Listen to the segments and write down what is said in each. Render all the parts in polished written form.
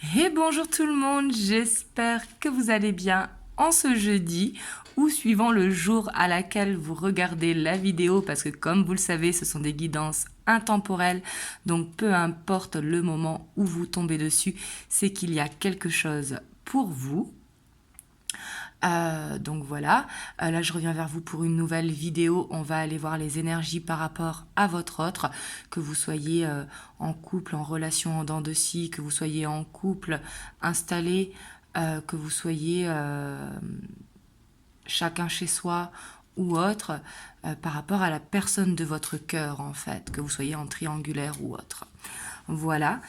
Et bonjour tout le monde, j'espère que vous allez bien en ce jeudi ou suivant le jour à laquelle vous regardez la vidéo parce que comme vous le savez, ce sont des guidances intemporelles, donc peu importe le moment où vous tombez dessus, c'est qu'il y a quelque chose pour vous. Donc voilà, là je reviens vers vous pour une nouvelle vidéo. On va aller voir les énergies par rapport à votre autre, que vous soyez en couple, en relation en dents de scie, que vous soyez en couple installé, que vous soyez chacun chez soi ou autre, par rapport à la personne de votre cœur en fait, que vous soyez en triangulaire ou autre. Voilà.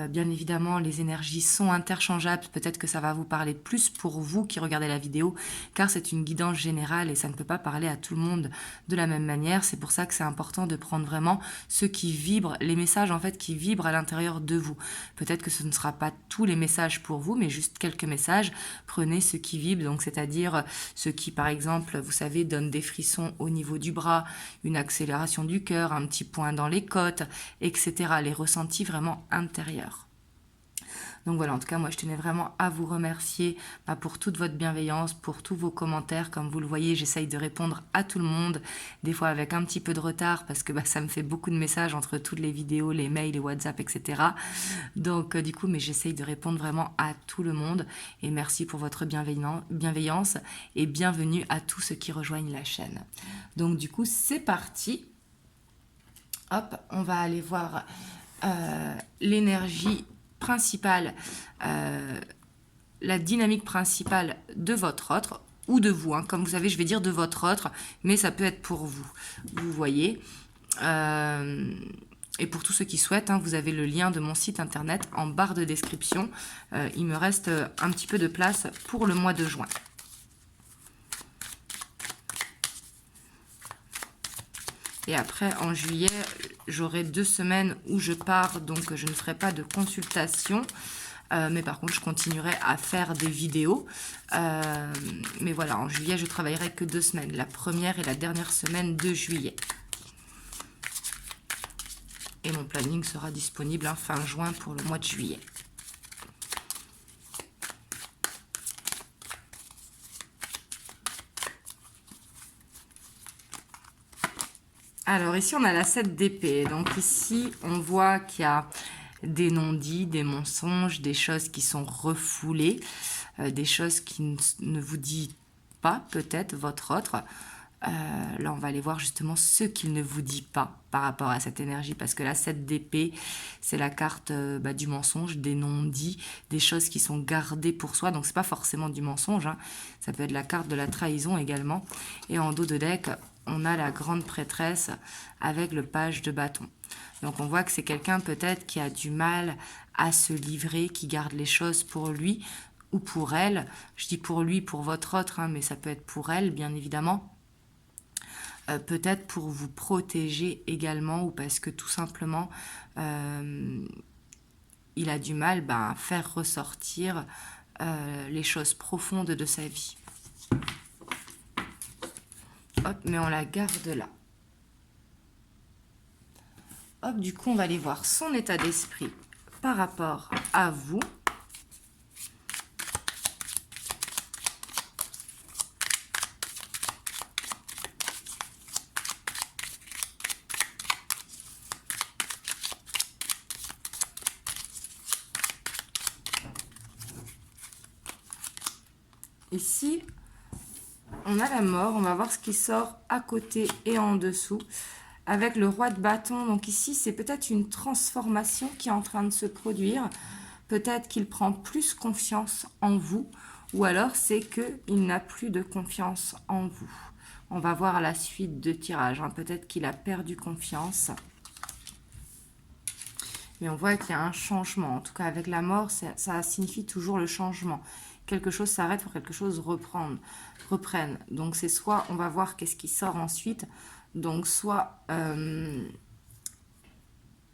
Bien évidemment, les énergies sont interchangeables. Peut-être que ça va vous parler plus pour vous qui regardez la vidéo, car c'est une guidance générale et ça ne peut pas parler à tout le monde de la même manière. C'est pour ça que c'est important de prendre vraiment ce qui vibre, les messages en fait qui vibrent à l'intérieur de vous. Peut-être que ce ne sera pas tous les messages pour vous, mais juste quelques messages. Prenez ce qui vibre, donc c'est-à-dire ce qui, par exemple, vous savez, donne des frissons au niveau du bras, une accélération du cœur, un petit point dans les côtes, etc. Les ressentis vraiment intérieurs. Donc voilà, en tout cas, moi, je tenais vraiment à vous remercier pour toute votre bienveillance, pour tous vos commentaires. Comme vous le voyez, j'essaye de répondre à tout le monde, des fois avec un petit peu de retard, parce que ça me fait beaucoup de messages entre toutes les vidéos, les mails, les WhatsApp, etc. Donc du coup, mais j'essaye de répondre vraiment à tout le monde. Et merci pour votre bienveillance et bienvenue à tous ceux qui rejoignent la chaîne. Donc du coup, c'est parti. Hop, on va aller voir l'énergie principale, la dynamique principale de votre autre ou de vous. Comme vous savez, je vais dire de votre autre, mais ça peut être pour vous. Vous voyez. Et pour tous ceux qui souhaitent, vous avez le lien de mon site internet en barre de description. Il me reste un petit peu de place pour le mois de juin. Et après, en juillet, j'aurai 2 semaines où je pars, donc je ne ferai pas de consultation. Mais par contre, je continuerai à faire des vidéos. Mais voilà, en juillet, je travaillerai que 2 semaines. La première et la dernière semaine de juillet. Et mon planning sera disponible fin juin pour le mois de juillet. Alors ici, on a la 7 d'épée. Donc ici, on voit qu'il y a des non-dits, des mensonges, des choses qui sont refoulées, des choses qui ne vous dit pas, peut-être, votre autre. Là, on va aller voir justement ce qu'il ne vous dit pas par rapport à cette énergie. Parce que la 7 d'épée, c'est la carte du mensonge, des non-dits, des choses qui sont gardées pour soi. Donc, c'est pas forcément du mensonge. Ça peut être la carte de la trahison également. Et en dos de deck, on a la grande prêtresse avec le page de bâton. Donc, on voit que c'est quelqu'un peut-être qui a du mal à se livrer, qui garde les choses pour lui ou pour elle. Je dis pour lui, pour votre autre, mais ça peut être pour elle, bien évidemment. Peut-être pour vous protéger également ou parce que tout simplement il a du mal à faire ressortir les choses profondes de sa vie. Hop, mais on la garde là. Hop, du coup, on va aller voir son état d'esprit par rapport à vous. Ici, on a la mort. On va voir ce qui sort à côté et en dessous. Avec le roi de bâton. Donc ici, c'est peut-être une transformation qui est en train de se produire. Peut-être qu'il prend plus confiance en vous. Ou alors, c'est qu'il n'a plus de confiance en vous. On va voir la suite de tirage. Peut-être qu'il a perdu confiance. Mais on voit qu'il y a un changement. En tout cas, avec la mort, ça signifie toujours le changement. Quelque chose s'arrête pour quelque chose reprenne. Donc, c'est soit, on va voir qu'est-ce qui sort ensuite. Donc, soit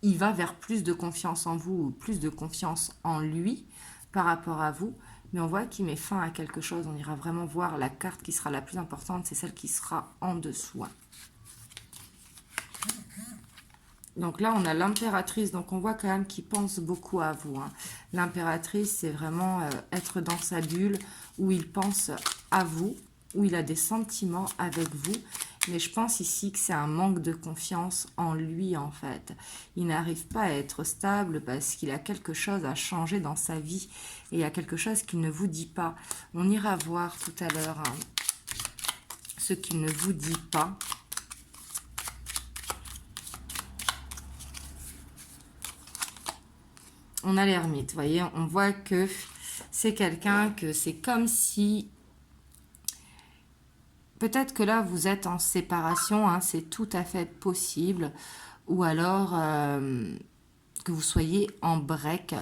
il va vers plus de confiance en vous ou plus de confiance en lui par rapport à vous. Mais on voit qu'il met fin à quelque chose. On ira vraiment voir la carte qui sera la plus importante. C'est celle qui sera en dessous. Donc là, on a l'impératrice, donc on voit quand même qu'il pense beaucoup à vous. Hein. L'impératrice, c'est vraiment être dans sa bulle, où il pense à vous, où il a des sentiments avec vous. Mais je pense ici que c'est un manque de confiance en lui, en fait. Il n'arrive pas à être stable parce qu'il a quelque chose à changer dans sa vie. Et il y a quelque chose qu'il ne vous dit pas. On ira voir tout à l'heure hein, ce qu'il ne vous dit pas. On a l'ermite, vous voyez, on voit que c'est quelqu'un que c'est comme si... Peut-être que là, vous êtes en séparation, hein, c'est tout à fait possible. Ou alors que vous soyez en break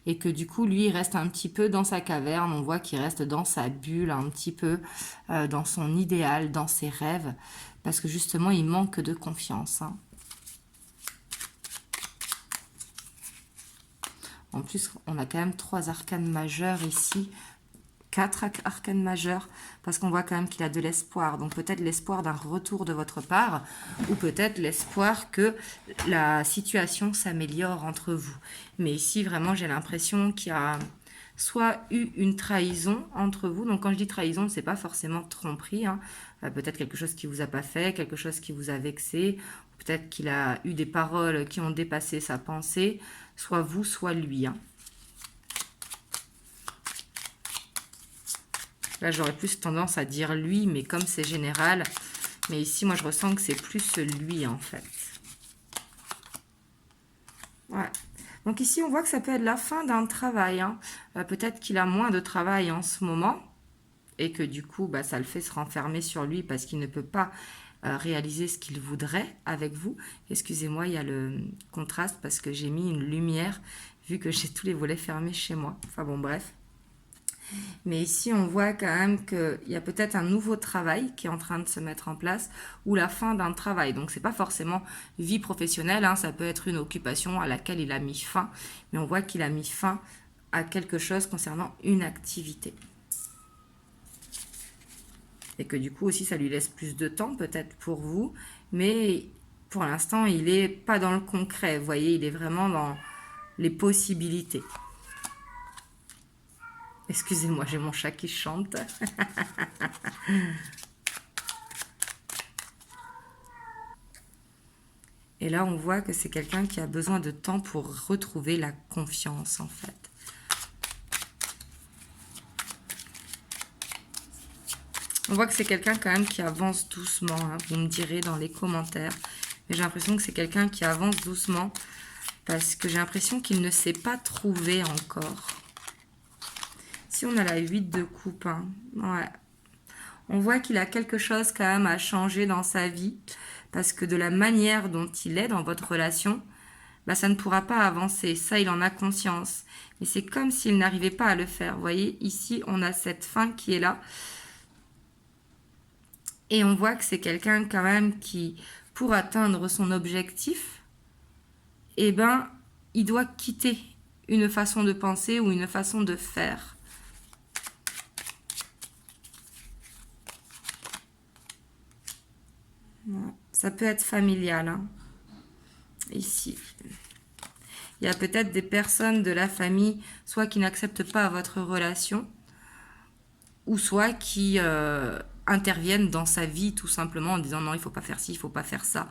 et que du coup, lui, il reste un petit peu dans sa caverne. On voit qu'il reste dans sa bulle, un petit peu dans son idéal, dans ses rêves. Parce que justement, il manque de confiance. Hein. En plus, on a quand même 3 arcanes majeures ici. 4 arcanes majeures, parce qu'on voit quand même qu'il a de l'espoir. Donc peut-être l'espoir d'un retour de votre part, ou peut-être l'espoir que la situation s'améliore entre vous. Mais ici, vraiment, j'ai l'impression qu'il y a soit eu une trahison entre vous. Donc quand je dis trahison, c'est pas forcément tromperie. Hein. Peut-être quelque chose qui vous a pas fait, quelque chose qui vous a vexé. Peut-être qu'il a eu des paroles qui ont dépassé sa pensée. Soit vous, soit lui. Hein. Là, j'aurais plus tendance à dire lui, mais comme c'est général. Mais ici, moi, je ressens que c'est plus lui, en fait. Ouais. Donc ici, on voit que ça peut être la fin d'un travail. Hein. Peut-être qu'il a moins de travail en ce moment. Et que du coup, bah, ça le fait se renfermer sur lui parce qu'il ne peut pas réaliser ce qu'il voudrait avec vous. Excusez-moi, il y a le contraste parce que j'ai mis une lumière vu que j'ai tous les volets fermés chez moi. Enfin bon, bref. Mais ici, on voit quand même qu'il y a peut-être un nouveau travail qui est en train de se mettre en place ou la fin d'un travail. Donc, c'est pas forcément vie professionnelle, hein, ça peut être une occupation à laquelle il a mis fin. Mais on voit qu'il a mis fin à quelque chose concernant une activité. Et que du coup aussi, ça lui laisse plus de temps peut-être pour vous. Mais pour l'instant, il n'est pas dans le concret. Vous voyez, il est vraiment dans les possibilités. Excusez-moi, j'ai mon chat qui chante. Et là, on voit que c'est quelqu'un qui a besoin de temps pour retrouver la confiance, en fait. On voit que c'est quelqu'un quand même qui avance doucement. Hein. Vous me direz dans les commentaires. Mais j'ai l'impression que c'est quelqu'un qui avance doucement parce que j'ai l'impression qu'il ne s'est pas trouvé encore. Si on a la 8 de coupe, hein, ouais. On voit qu'il a quelque chose quand même à changer dans sa vie parce que de la manière dont il est dans votre relation, bah, ça ne pourra pas avancer. Ça, il en a conscience. Mais c'est comme s'il n'arrivait pas à le faire. Vous voyez, ici, on a cette fin qui est là. Et on voit que c'est quelqu'un quand même qui, pour atteindre son objectif, eh ben, il doit quitter une façon de penser ou une façon de faire. Ça peut être familial, hein. Ici. Il y a peut-être des personnes de la famille, soit qui n'acceptent pas votre relation, ou soit qui interviennent dans sa vie tout simplement en disant non, il ne faut pas faire ci, il ne faut pas faire ça.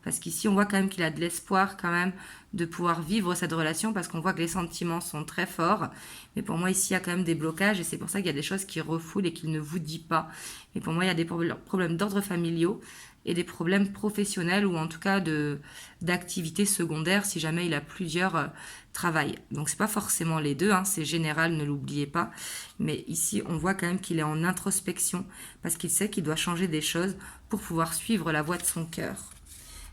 Parce qu'ici, on voit quand même qu'il a de l'espoir quand même de pouvoir vivre cette relation parce qu'on voit que les sentiments sont très forts. Mais pour moi, ici, il y a quand même des blocages et c'est pour ça qu'il y a des choses qui refoulent et qu'il ne vous dit pas. Mais pour moi, il y a des problèmes d'ordre familiaux et des problèmes professionnels ou en tout cas d'activités secondaires si jamais il a plusieurs travails. Donc, c'est pas forcément les deux, hein, c'est général, ne l'oubliez pas. Mais ici, on voit quand même qu'il est en introspection parce qu'il sait qu'il doit changer des choses pour pouvoir suivre la voie de son cœur.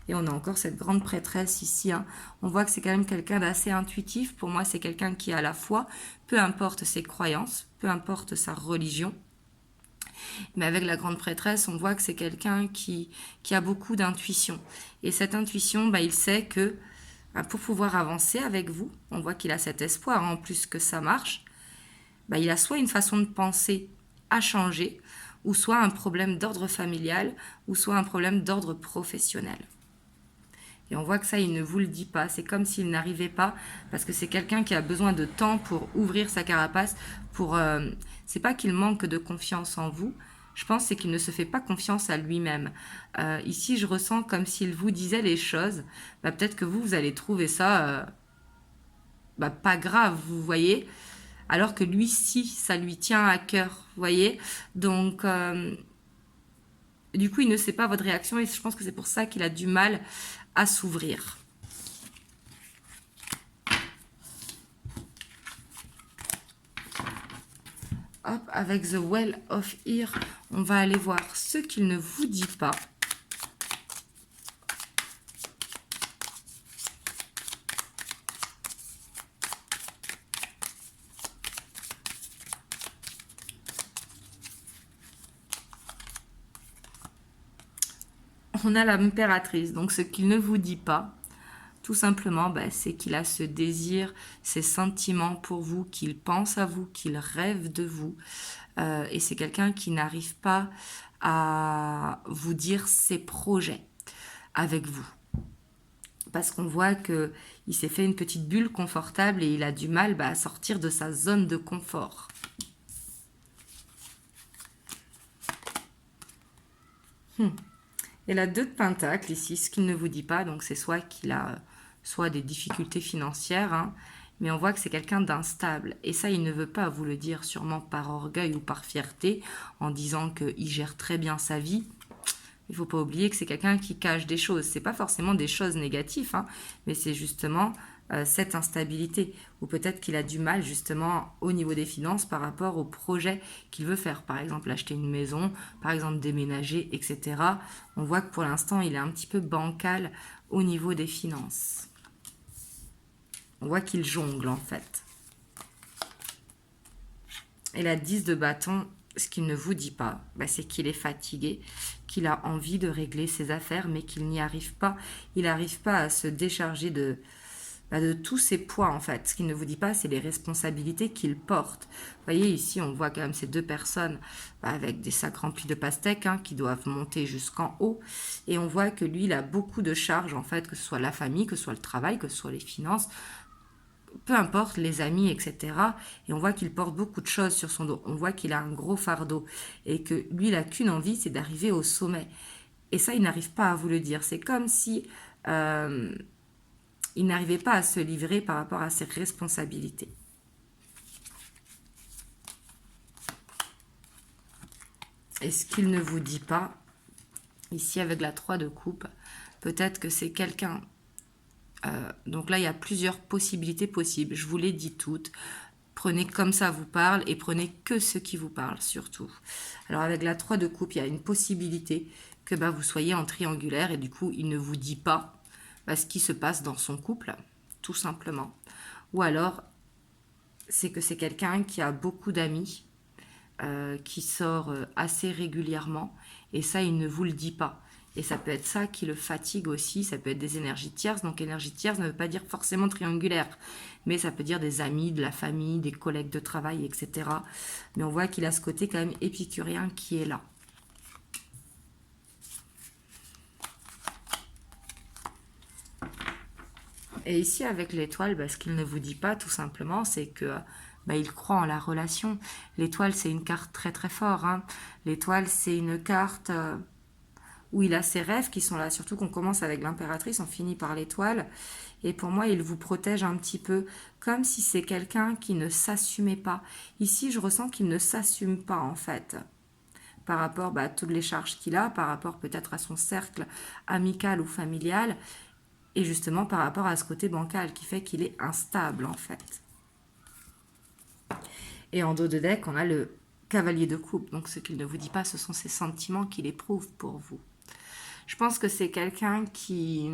Et on a encore cette grande prêtresse ici. Hein. On voit que c'est quand même quelqu'un d'assez intuitif. Pour moi, c'est quelqu'un qui a la foi, peu importe ses croyances, peu importe sa religion. Mais avec la grande prêtresse, on voit que c'est quelqu'un qui a beaucoup d'intuition. Et cette intuition, bah, il sait que pour pouvoir avancer avec vous, on voit qu'il a cet espoir, en plus que ça marche, bah, il a soit une façon de penser à changer, ou soit un problème d'ordre familial, ou soit un problème d'ordre professionnel. Et on voit que ça, il ne vous le dit pas. C'est comme s'il n'arrivait pas, parce que c'est quelqu'un qui a besoin de temps pour ouvrir sa carapace. C'est pas qu'il manque de confiance en vous. Je pense c'est qu'il ne se fait pas confiance à lui-même. Ici, je ressens comme s'il vous disait les choses. Peut-être que vous allez trouver ça pas grave, vous voyez. Alors que lui, si, ça lui tient à cœur, vous voyez. Donc, du coup, il ne sait pas votre réaction et je pense que c'est pour ça qu'il a du mal à s'ouvrir. Hop, avec The Well of Ear, on va aller voir ce qu'il ne vous dit pas. On a l'impératrice, donc ce qu'il ne vous dit pas, tout simplement, c'est qu'il a ce désir, ces sentiments pour vous, qu'il pense à vous, qu'il rêve de vous. Et c'est quelqu'un qui n'arrive pas à vous dire ses projets avec vous. Parce qu'on voit qu'il s'est fait une petite bulle confortable et il a du mal à sortir de sa zone de confort. Et la 2 de Pentacle ici, ce qu'il ne vous dit pas, donc c'est soit qu'il a soit des difficultés financières, mais on voit que c'est quelqu'un d'instable. Et ça, il ne veut pas vous le dire, sûrement par orgueil ou par fierté, en disant qu'il gère très bien sa vie. Il ne faut pas oublier que c'est quelqu'un qui cache des choses. Ce n'est pas forcément des choses négatives, mais c'est justement cette instabilité. Ou peut-être qu'il a du mal justement au niveau des finances par rapport au projet qu'il veut faire. Par exemple, acheter une maison, par exemple déménager, etc. On voit que pour l'instant, il est un petit peu bancal au niveau des finances. On voit qu'il jongle en fait. Et la 10 de bâton, ce qu'il ne vous dit pas, c'est qu'il est fatigué, qu'il a envie de régler ses affaires, mais qu'il n'y arrive pas. Il n'arrive pas à se décharger de tous ses poids, en fait. Ce qu'il ne vous dit pas, c'est les responsabilités qu'il porte. Vous voyez, ici, on voit quand même ces 2 personnes avec des sacs remplis de pastèques qui doivent monter jusqu'en haut. Et on voit que lui, il a beaucoup de charges, en fait, que ce soit la famille, que ce soit le travail, que ce soit les finances, peu importe, les amis, etc. Et on voit qu'il porte beaucoup de choses sur son dos. On voit qu'il a un gros fardeau et que lui, il n'a qu'une envie, c'est d'arriver au sommet. Et ça, il n'arrive pas à vous le dire. C'est comme si il n'arrivait pas à se livrer par rapport à ses responsabilités. Et ce qu'il ne vous dit pas, ici avec la 3 de coupe, peut-être que c'est quelqu'un... donc là, il y a plusieurs possibilités possibles. Je vous les dis toutes. Prenez comme ça vous parle et prenez que ce qui vous parle surtout. Alors avec la 3 de coupe, il y a une possibilité que vous soyez en triangulaire et du coup, il ne vous dit pas ce qui se passe dans son couple, tout simplement. Ou alors, c'est que c'est quelqu'un qui a beaucoup d'amis, qui sort assez régulièrement et ça, il ne vous le dit pas. Et ça peut être ça qui le fatigue aussi, ça peut être des énergies tierces. Donc énergie tierce ne veut pas dire forcément triangulaire, mais ça peut dire des amis, de la famille, des collègues de travail, etc. Mais on voit qu'il a ce côté quand même épicurien qui est là. Et ici avec l'étoile, ce qu'il ne vous dit pas tout simplement, c'est que il croit en la relation. L'étoile, c'est une carte très très forte. L'étoile, c'est une carte... où il a ses rêves qui sont là, surtout qu'on commence avec l'impératrice, on finit par l'étoile, et pour moi, il vous protège un petit peu, comme si c'est quelqu'un qui ne s'assumait pas. Ici, je ressens qu'il ne s'assume pas, en fait, par rapport à toutes les charges qu'il a, par rapport peut-être à son cercle amical ou familial, et justement par rapport à ce côté bancal qui fait qu'il est instable, en fait. Et en dos de deck, on a le cavalier de coupe, donc ce qu'il ne vous dit pas, ce sont ses sentiments qu'il éprouve pour vous. Je pense que c'est quelqu'un qui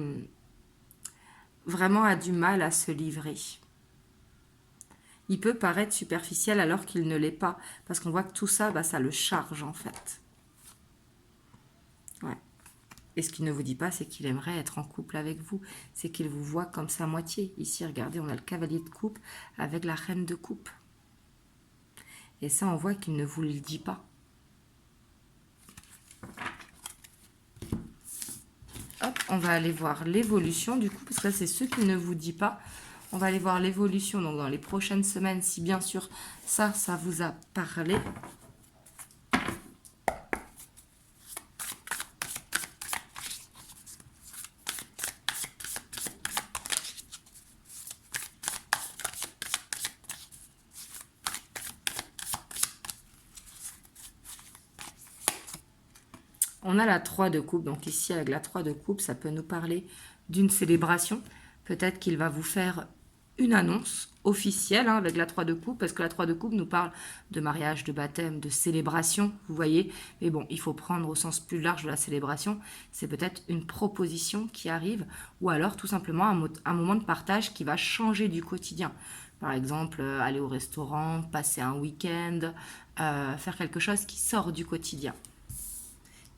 vraiment a du mal à se livrer. Il peut paraître superficiel alors qu'il ne l'est pas, parce qu'on voit que tout ça, ça le charge en fait. Ouais. Et ce qu'il ne vous dit pas, c'est qu'il aimerait être en couple avec vous. C'est qu'il vous voit comme sa moitié. Ici, regardez, on a le cavalier de coupe avec la reine de coupe. Et ça, on voit qu'il ne vous le dit pas. Hop, on va aller voir l'évolution du coup, parce que là, c'est ce qu'il ne vous dit pas. On va aller voir l'évolution donc dans les prochaines semaines, si bien sûr ça vous a parlé. On a la 3 de coupe, donc ici avec la 3 de coupe, ça peut nous parler d'une célébration. Peut-être qu'il va vous faire une annonce officielle avec la 3 de coupe, parce que la 3 de coupe nous parle de mariage, de baptême, de célébration, vous voyez. Mais bon, il faut prendre au sens plus large de la célébration. C'est peut-être une proposition qui arrive, ou alors tout simplement un moment de partage qui va changer du quotidien. Par exemple, aller au restaurant, passer un week-end, faire quelque chose qui sort du quotidien.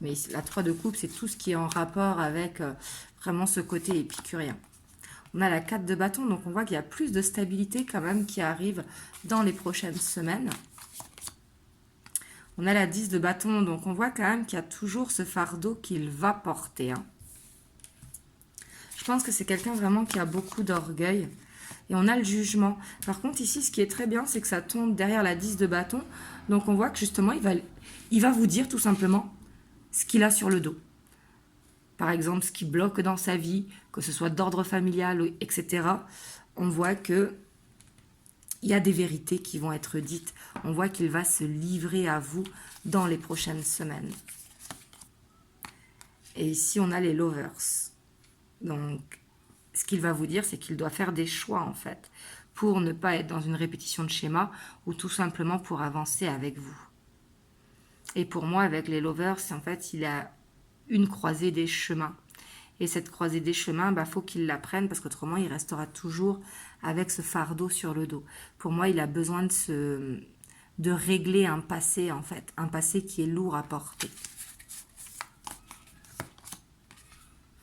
Mais la 3 de coupe, c'est tout ce qui est en rapport avec vraiment ce côté épicurien. On a la 4 de bâton, donc on voit qu'il y a plus de stabilité quand même qui arrive dans les prochaines semaines. On a la 10 de bâton, donc on voit quand même qu'il y a toujours ce fardeau qu'il va porter. Je pense que c'est quelqu'un vraiment qui a beaucoup d'orgueil. Et on a le jugement. Par contre, ici, ce qui est très bien, c'est que ça tombe derrière la 10 de bâton. Donc on voit que justement, il va vous dire tout simplement ce qu'il a sur le dos. Par exemple, ce qui bloque dans sa vie, que ce soit d'ordre familial, etc. On voit que il y a des vérités qui vont être dites. On voit qu'il va se livrer à vous dans les prochaines semaines. Et ici, on a les lovers. Donc, ce qu'il va vous dire, c'est qu'il doit faire des choix, en fait, pour ne pas être dans une répétition de schéma ou tout simplement pour avancer avec vous. Et pour moi, avec les lovers, en fait, il a une croisée des chemins. Et cette croisée des chemins, faut qu'il la prenne parce qu'autrement, il restera toujours avec ce fardeau sur le dos. Pour moi, il a besoin de régler un passé, en fait. Un passé qui est lourd à porter.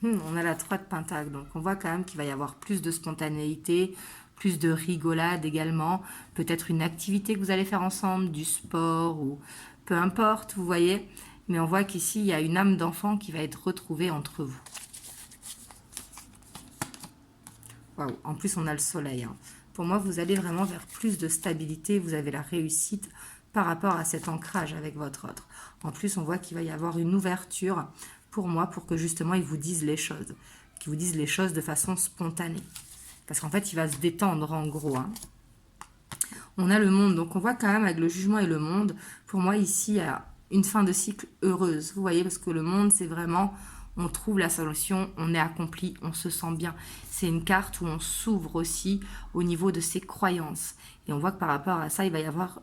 On a la 3 de pentacle. Donc, on voit quand même qu'il va y avoir plus de spontanéité, plus de rigolade également. Peut-être une activité que vous allez faire ensemble, du sport ou peu importe, vous voyez. Mais on voit qu'ici, il y a une âme d'enfant qui va être retrouvée entre vous. Waouh, en plus, on a le soleil. Pour moi, vous allez vraiment vers plus de stabilité. Vous avez la réussite par rapport à cet ancrage avec votre autre. En plus, on voit qu'il va y avoir une ouverture pour moi, pour que justement, il vous dise les choses. Qu'il vous dise les choses de façon spontanée. Parce qu'en fait, il va se détendre en gros. On a le monde. Donc, on voit quand même avec le jugement et le monde. Pour moi, ici, il y a une fin de cycle heureuse. Vous voyez, parce que le monde, c'est vraiment... On trouve la solution, on est accompli, on se sent bien. C'est une carte où on s'ouvre aussi au niveau de ses croyances. Et on voit que par rapport à ça, il va y avoir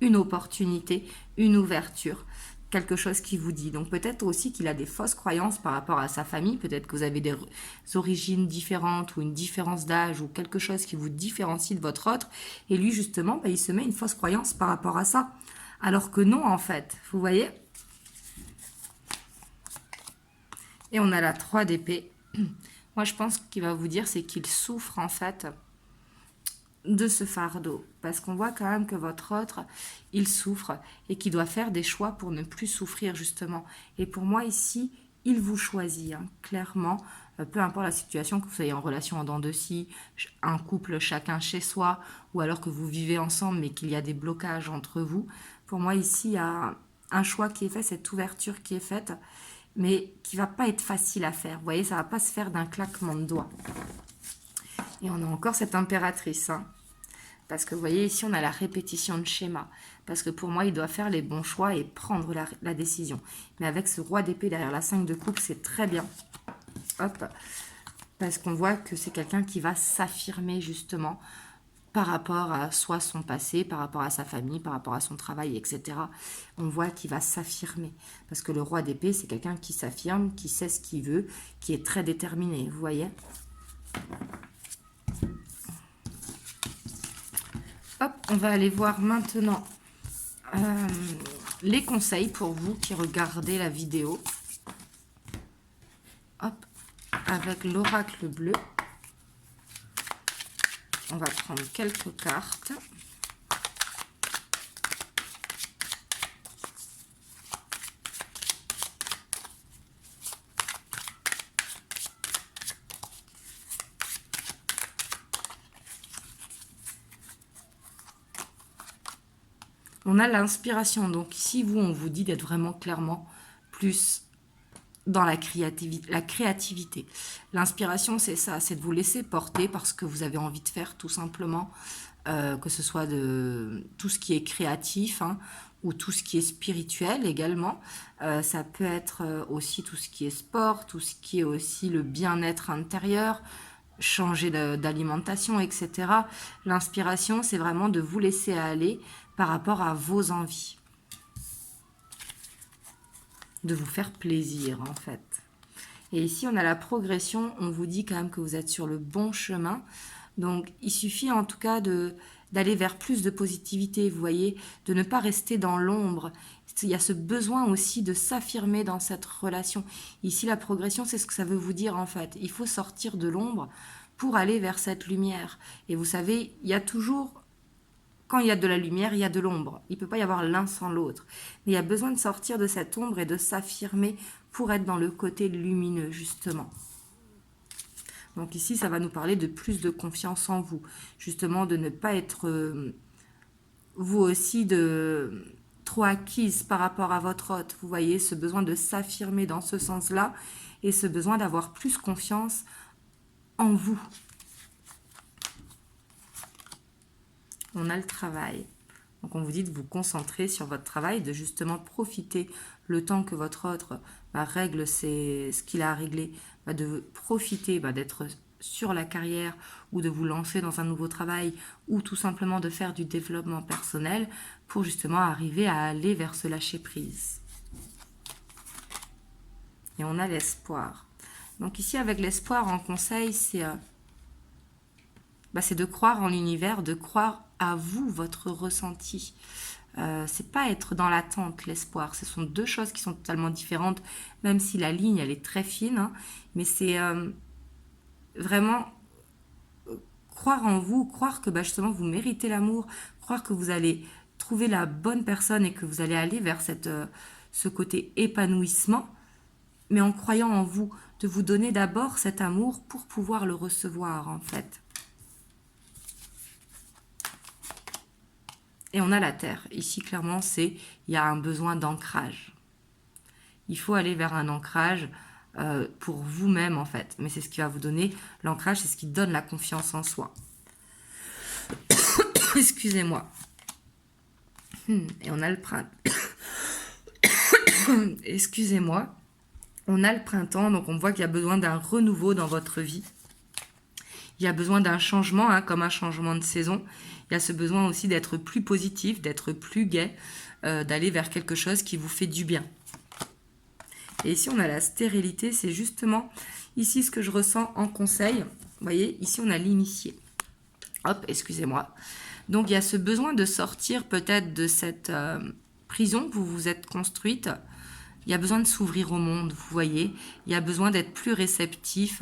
une opportunité, une ouverture, quelque chose qui vous dit. Donc peut-être aussi qu'il a des fausses croyances par rapport à sa famille. Peut-être que vous avez des origines différentes ou une différence d'âge ou quelque chose qui vous différencie de votre autre. Et lui, justement, il se met une fausse croyance par rapport à ça. Alors que non, en fait. Vous voyez ? Et on a la 3 d'épée. Moi, je pense qu'il va vous dire, c'est qu'il souffre, en fait, de ce fardeau. Parce qu'on voit quand même que votre autre, il souffre et qu'il doit faire des choix pour ne plus souffrir, justement. Et pour moi, ici, il vous choisit, clairement. Peu importe la situation, que vous soyez en relation en dents de scie, un couple chacun chez soi, ou alors que vous vivez ensemble, mais qu'il y a des blocages entre vous. Pour moi, ici, il y a un choix qui est fait, cette ouverture qui est faite, mais qui va pas être facile à faire. Vous voyez, ça va pas se faire d'un claquement de doigts. Et on a encore cette impératrice. Parce que vous voyez, ici, on a la répétition de schéma. Parce que pour moi, il doit faire les bons choix et prendre la décision. Mais avec ce roi d'épée derrière la 5 de coupe, c'est très bien. Hop. Parce qu'on voit que c'est quelqu'un qui va s'affirmer, justement, par rapport à soit son passé, par rapport à sa famille, par rapport à son travail, etc. On voit qu'il va s'affirmer. Parce que le roi d'épée, c'est quelqu'un qui s'affirme, qui sait ce qu'il veut, qui est très déterminé, vous voyez. Hop, on va aller voir maintenant les conseils pour vous qui regardez la vidéo. Hop, avec l'oracle bleu. On va prendre quelques cartes. On a l'inspiration. Donc ici, on vous dit d'être vraiment clairement plus dans la créativité. L'inspiration, c'est ça, c'est de vous laisser porter par ce que vous avez envie de faire, tout simplement, que ce soit de tout ce qui est créatif, hein, ou tout ce qui est spirituel également. Ça peut être aussi tout ce qui est sport, tout ce qui est aussi le bien-être intérieur, changer d'alimentation, etc. L'inspiration, c'est vraiment de vous laisser aller par rapport à vos envies. De vous faire plaisir, en fait. Et ici, on a la progression. On vous dit quand même que vous êtes sur le bon chemin. Donc, il suffit en tout cas d'aller vers plus de positivité, vous voyez, de ne pas rester dans l'ombre. Il y a ce besoin aussi de s'affirmer dans cette relation. Ici, la progression, c'est ce que ça veut vous dire, en fait. Il faut sortir de l'ombre pour aller vers cette lumière. Et vous savez, il y a toujours... Quand il y a de la lumière, il y a de l'ombre. Il ne peut pas y avoir l'un sans l'autre. Mais il y a besoin de sortir de cette ombre et de s'affirmer pour être dans le côté lumineux, justement. Donc ici, ça va nous parler de plus de confiance en vous. Justement, de ne pas être, vous aussi, trop acquise par rapport à votre hôte. Vous voyez, ce besoin de s'affirmer dans ce sens-là et ce besoin d'avoir plus confiance en vous. On a le travail. Donc on vous dit de vous concentrer sur votre travail, de justement profiter le temps que votre autre règle ce qu'il a à régler, de profiter d'être sur la carrière ou de vous lancer dans un nouveau travail ou tout simplement de faire du développement personnel pour justement arriver à aller vers ce lâcher-prise. Et on a l'espoir. Donc ici avec l'espoir en conseil, c'est de croire en l'univers, de croire à vous, votre ressenti. C'est pas être dans l'attente, l'espoir. Ce sont deux choses qui sont totalement différentes, même si la ligne, elle est très fine. Hein, mais c'est vraiment croire en vous, croire que justement, vous méritez l'amour, croire que vous allez trouver la bonne personne et que vous allez aller vers ce côté épanouissement, mais en croyant en vous, de vous donner d'abord cet amour pour pouvoir le recevoir, en fait. Et on a la terre. Ici, clairement, il y a un besoin d'ancrage. Il faut aller vers un ancrage pour vous-même, en fait. Mais c'est ce qui va vous donner l'ancrage, c'est ce qui donne la confiance en soi. Excusez-moi. Et on a le printemps. Excusez-moi. On a le printemps, donc on voit qu'il y a besoin d'un renouveau dans votre vie. Il y a besoin d'un changement, hein, comme un changement de saison. Il y a ce besoin aussi d'être plus positif, d'être plus gai, d'aller vers quelque chose qui vous fait du bien. Et ici, on a la stérilité. C'est justement ici ce que je ressens en conseil. Vous voyez, ici, on a l'initié. Hop, excusez-moi. Donc, il y a ce besoin de sortir peut-être de cette prison que vous vous êtes construite. Il y a besoin de s'ouvrir au monde, vous voyez. Il y a besoin d'être plus réceptif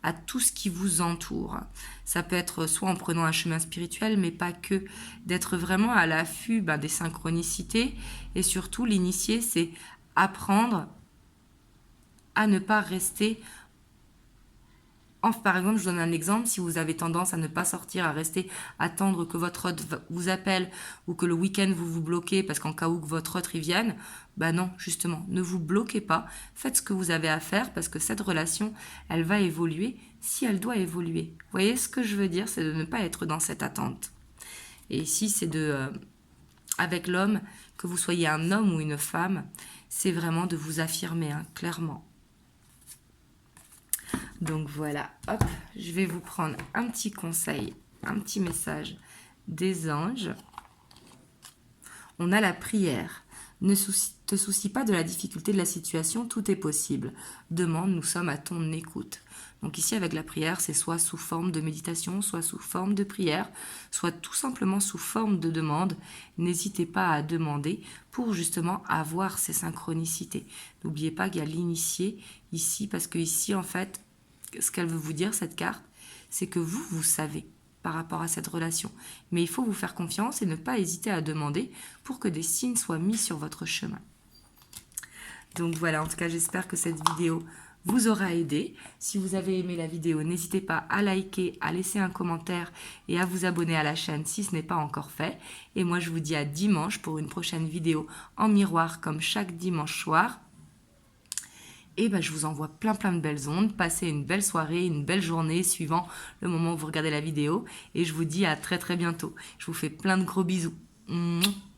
à tout ce qui vous entoure. Ça peut être soit en prenant un chemin spirituel, mais pas que. D'être vraiment à l'affût des synchronicités. Et surtout, l'initié, c'est apprendre à ne pas rester... Par exemple, je donne un exemple, si vous avez tendance à ne pas sortir, à rester, attendre que votre hôte vous appelle ou que le week-end vous vous bloquez parce qu'en cas où que votre hôte revienne, non, justement, ne vous bloquez pas, faites ce que vous avez à faire parce que cette relation, elle va évoluer si elle doit évoluer. Vous voyez ce que je veux dire, c'est de ne pas être dans cette attente. Et ici, c'est avec l'homme, que vous soyez un homme ou une femme, c'est vraiment de vous affirmer, hein, clairement. Donc voilà, hop, je vais vous prendre un petit conseil, un petit message des anges. On a la prière. Ne te soucie pas de la difficulté de la situation, tout est possible. Demande, nous sommes à ton écoute. Donc ici, avec la prière, c'est soit sous forme de méditation, soit sous forme de prière, soit tout simplement sous forme de demande. N'hésitez pas à demander pour justement avoir ces synchronicités. N'oubliez pas qu'il y a l'initié ici, parce que ici, en fait, ce qu'elle veut vous dire, cette carte, c'est que vous savez par rapport à cette relation. Mais il faut vous faire confiance et ne pas hésiter à demander pour que des signes soient mis sur votre chemin. Donc voilà, en tout cas, j'espère que cette vidéo vous aura aidé. Si vous avez aimé la vidéo, n'hésitez pas à liker, à laisser un commentaire et à vous abonner à la chaîne si ce n'est pas encore fait. Et moi, je vous dis à dimanche pour une prochaine vidéo en miroir comme chaque dimanche soir. Et je vous envoie plein de belles ondes. Passez une belle soirée, une belle journée suivant le moment où vous regardez la vidéo. Et je vous dis à très bientôt. Je vous fais plein de gros bisous. Mouah.